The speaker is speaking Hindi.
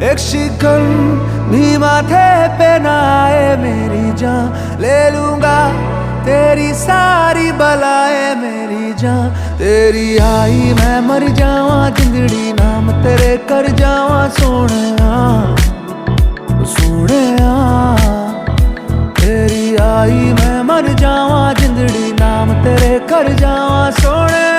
एक शिकन भी माथे पे ना आए मेरी जान, ले लूंगा तेरी सारी बलाएं मेरी जान। तेरी आई मैं मर जावा जिंदड़ी नाम तेरे कर जावा सोने सोने। तेरी आई मैं मर जावा जिंदड़ी नाम तेरे कर जावा सोने।